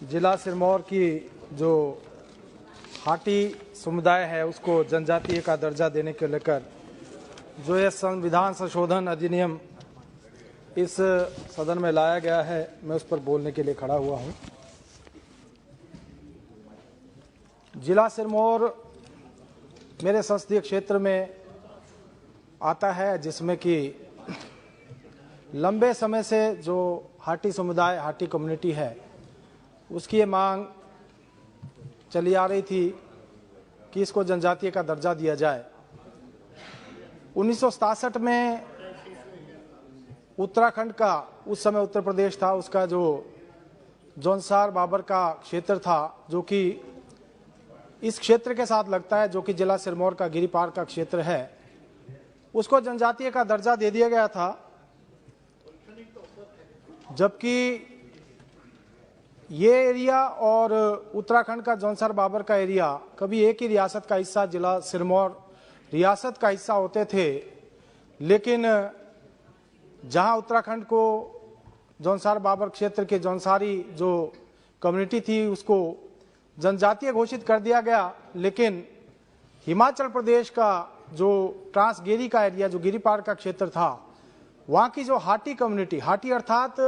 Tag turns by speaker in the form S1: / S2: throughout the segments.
S1: जिला सिरमौर की जो हाटी समुदाय है उसको जनजातीय का दर्जा देने को लेकर जो ये संविधान संशोधन अधिनियम इस सदन में लाया गया है, मैं उस पर बोलने के लिए खड़ा हुआ हूं। जिला सिरमौर मेरे संसदीय क्षेत्र में आता है, जिसमें कि लंबे समय से जो हाटी समुदाय, हाटी कम्युनिटी है, उसकी ये मांग चली आ रही थी कि इसको जनजातीय का दर्जा दिया जाए। 1967 में उत्तराखंड का, उस समय उत्तर प्रदेश था, उसका जो जौनसार बाबर का क्षेत्र था, जो कि इस क्षेत्र के साथ लगता है, जो कि जिला सिरमौर का गिरिपार का क्षेत्र है, उसको जनजातीय का दर्जा दे दिया गया था। जबकि ये एरिया और उत्तराखंड का जौनसार बाबर का एरिया कभी एक ही रियासत का हिस्सा, जिला सिरमौर रियासत का हिस्सा होते थे। लेकिन जहां उत्तराखंड को जौनसार बाबर क्षेत्र के जौनसारी जो कम्युनिटी थी उसको जनजातीय घोषित कर दिया गया, लेकिन हिमाचल प्रदेश का जो ट्रांसगेरी का एरिया, जो गिरिपार का क्षेत्र था, वहां की जो हाटी कम्युनिटी, हाटी अर्थात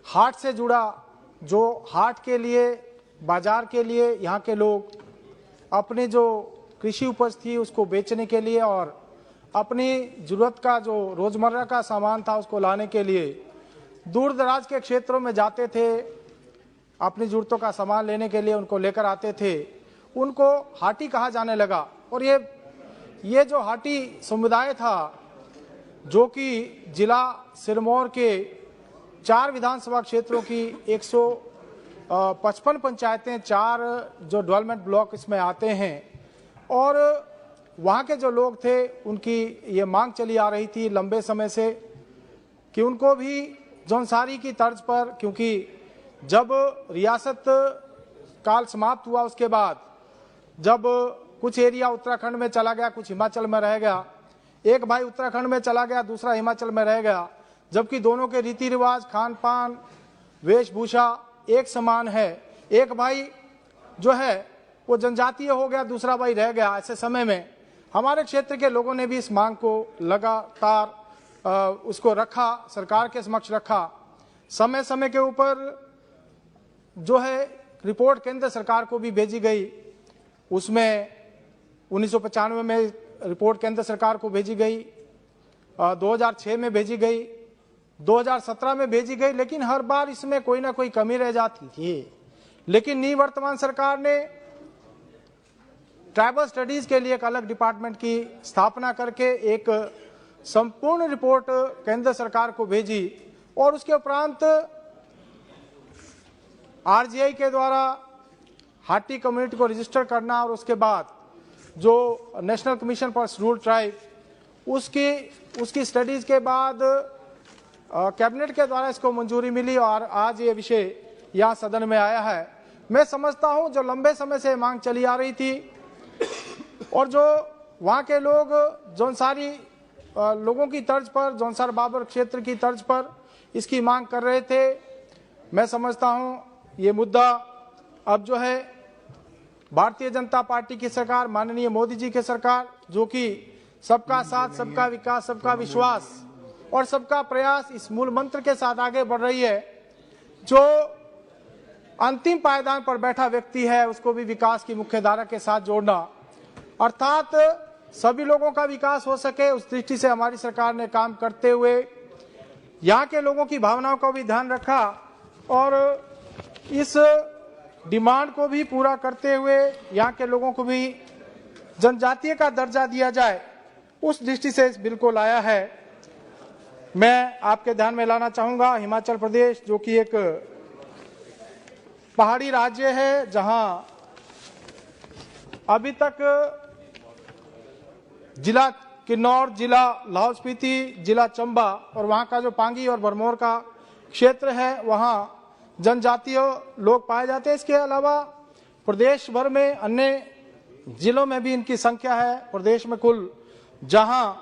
S1: हाट से जुड़ा, जो हाट के लिए, बाजार के लिए यहाँ के लोग अपने जो कृषि उपज थी उसको बेचने के लिए और अपनी जरूरत का जो रोजमर्रा का सामान था उसको लाने के लिए दूर दराज के क्षेत्रों में जाते थे। अपनी जरूरतों का सामान लेने के लिए उनको लेकर आते थे, उनको हाटी कहा जाने लगा। और ये जो हाटी समुदाय था, जो कि जिला सिरमौर के 4 विधानसभा क्षेत्रों की 155 पंचायतें, 4 जो डेवलपमेंट ब्लॉक इसमें आते हैं, और वहाँ के जो लोग थे उनकी ये मांग चली आ रही थी लंबे समय से कि उनको भी जौनसारी की तर्ज पर, क्योंकि जब रियासत काल समाप्त हुआ उसके बाद जब कुछ एरिया उत्तराखंड में चला गया, कुछ हिमाचल में रह गया, एक भाई उत्तराखंड में चला गया, दूसरा हिमाचल में रह गया, जबकि दोनों के रीति रिवाज, खान पान, वेशभूषा एक समान है। एक भाई जो है वो जनजातीय हो गया, दूसरा भाई रह गया। ऐसे समय में हमारे क्षेत्र के लोगों ने भी इस मांग को लगातार उसको रखा, सरकार के समक्ष रखा। समय समय के ऊपर जो है रिपोर्ट केंद्र सरकार को भी भेजी गई। उसमें 1995 में रिपोर्ट केंद्र सरकार को भेजी गई, 2006 में भेजी गई, 2017 में भेजी गई, लेकिन हर बार इसमें कोई ना कोई कमी रह जाती थी। लेकिन निवर्तमान सरकार ने ट्राइबल स्टडीज के लिए एक अलग डिपार्टमेंट की स्थापना करके एक संपूर्ण रिपोर्ट केंद्र सरकार को भेजी, और उसके उपरांत आरजीआई के द्वारा हाटी कम्युनिटी को रजिस्टर करना, और उसके बाद जो national commission for scheduled tribe उसकी स्टडीज के बाद कैबिनेट के द्वारा इसको मंजूरी मिली और आज ये विषय यहाँ सदन में आया है। मैं समझता हूँ जो लंबे समय से मांग चली आ रही थी और जो वहाँ के लोग जौनसारी लोगों की तर्ज पर, जौनसार बाबर क्षेत्र की तर्ज पर इसकी मांग कर रहे थे, मैं समझता हूँ ये मुद्दा अब जो है भारतीय जनता पार्टी की सरकार, माननीय मोदी जी की सरकार, जो कि सबका साथ, सबका विकास, सबका विश्वास और सबका प्रयास, इस मूल मंत्र के साथ आगे बढ़ रही है। जो अंतिम पायदान पर बैठा व्यक्ति है उसको भी विकास की मुख्य धारा के साथ जोड़ना, अर्थात सभी लोगों का विकास हो सके, उस दृष्टि से हमारी सरकार ने काम करते हुए यहाँ के लोगों की भावनाओं का भी ध्यान रखा और इस डिमांड को भी पूरा करते हुए यहाँ के लोगों को भी जनजातीय का दर्जा दिया जाए, उस दृष्टि से इस बिल को लाया है। मैं आपके ध्यान में लाना चाहूंगा, हिमाचल प्रदेश जो कि एक पहाड़ी राज्य है, जहां अभी तक जिला किन्नौर, जिला लाहौल स्पीति, जिला चंबा और वहां का जो पांगी और भरमौर का क्षेत्र है, वहां जनजातीय लोग पाए जाते हैं। इसके अलावा प्रदेश भर में अन्य जिलों में भी इनकी संख्या है। प्रदेश में कुल जहां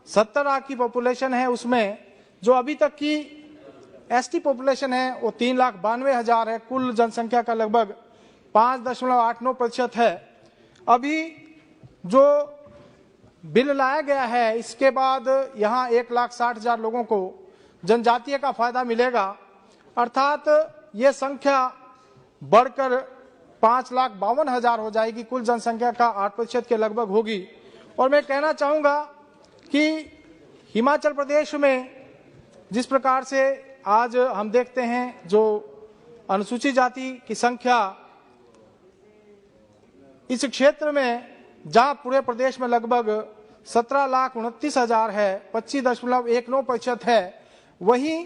S1: 70 लाख की पॉपुलेशन है, उसमें जो अभी तक की एसटी पॉपुलेशन है वो 3,92,000 है। कुल जनसंख्या का लगभग 5.89% है। अभी जो बिल लाया गया है इसके बाद यहाँ 1,60,000 लोगों को जनजातीय का फायदा मिलेगा, अर्थात ये संख्या बढ़कर 5,52,000 हो जाएगी। कुल जनसंख्या का 8% के लगभग होगी। और मैं कहना चाहूँगा कि हिमाचल प्रदेश में जिस प्रकार से आज हम देखते हैं जो अनुसूचित जाति की संख्या इस क्षेत्र में, जहां पूरे प्रदेश में लगभग 17,29,000 है, 25.19% है, वहीं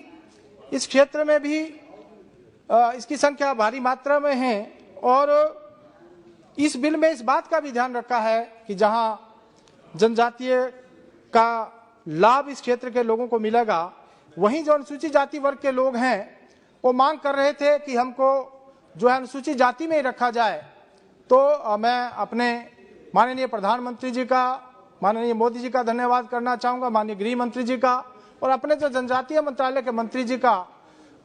S1: इस क्षेत्र में भी इसकी संख्या भारी मात्रा में है। और इस बिल में इस बात का भी ध्यान रखा है कि जहां जनजातीय का लाभ इस क्षेत्र के लोगों को मिलेगा, वहीं जो अनुसूचित जाति वर्ग के लोग हैं वो मांग कर रहे थे कि हमको जो है अनुसूचित जाति में ही रखा जाए। तो मैं अपने माननीय प्रधानमंत्री जी का, माननीय मोदी जी का धन्यवाद करना चाहूँगा, माननीय गृह मंत्री जी का, और अपने जो जनजातीय मंत्रालय के मंत्री जी का,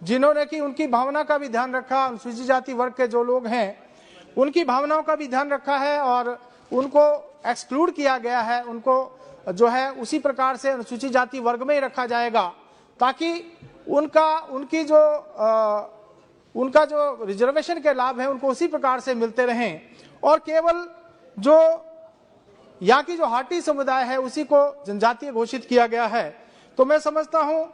S1: जिन्होंने कि उनकी भावना का भी ध्यान रखा। अनुसूचित जाति वर्ग के जो लोग हैं उनकी भावनाओं का भी ध्यान रखा है और उनको एक्सक्लूड किया गया है। उनको जो है उसी प्रकार से अनुसूचित जाति वर्ग में ही रखा जाएगा ताकि उनका जो रिजर्वेशन के लाभ है उनको उसी प्रकार से मिलते रहें और केवल जो यहाँ की जो हाटी समुदाय है उसी को जनजातीय घोषित किया गया है। तो मैं समझता हूँ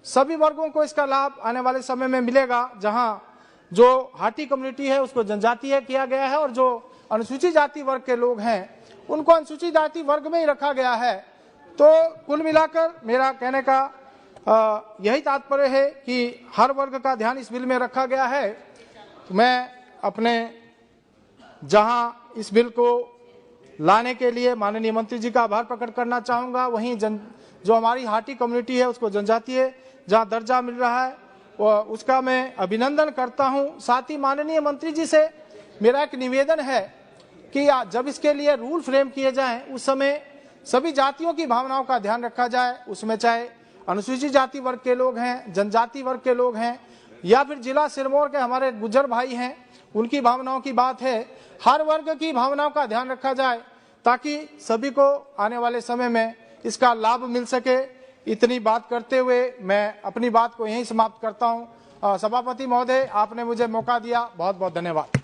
S1: सभी वर्गों को इसका लाभ आने वाले समय में मिलेगा। जहाँ जो हाटी कम्युनिटी है उसको जनजातीय किया गया है और जो अनुसूचित जाति वर्ग के लोग हैं उनको अनुसूचित जाति वर्ग में ही रखा गया है। तो कुल मिलाकर मेरा कहने का यही तात्पर्य है कि हर वर्ग का ध्यान इस बिल में रखा गया है। मैं अपने जहां इस बिल को लाने के लिए माननीय मंत्री जी का आभार प्रकट करना चाहूँगा, वहीं जो हमारी हाटी कम्युनिटी है उसको जनजातीय जहाँ दर्जा मिल रहा है उसका मैं अभिनंदन करता हूँ। साथ ही माननीय मंत्री जी से मेरा एक निवेदन है कि जब इसके लिए रूल फ्रेम किए जाएं उस समय सभी जातियों की भावनाओं का ध्यान रखा जाए। उसमें चाहे अनुसूचित जाति वर्ग के लोग हैं, जनजाति वर्ग के लोग हैं या फिर जिला सिरमौर के हमारे गुज्जर भाई हैं, उनकी भावनाओं की बात है। हर वर्ग की भावनाओं का ध्यान रखा जाए ताकि सभी को आने वाले समय में इसका लाभ मिल सके। इतनी बात करते हुए मैं अपनी बात को यहीं समाप्त करता हूं। सभापति महोदय, आपने मुझे मौका दिया, बहुत बहुत धन्यवाद।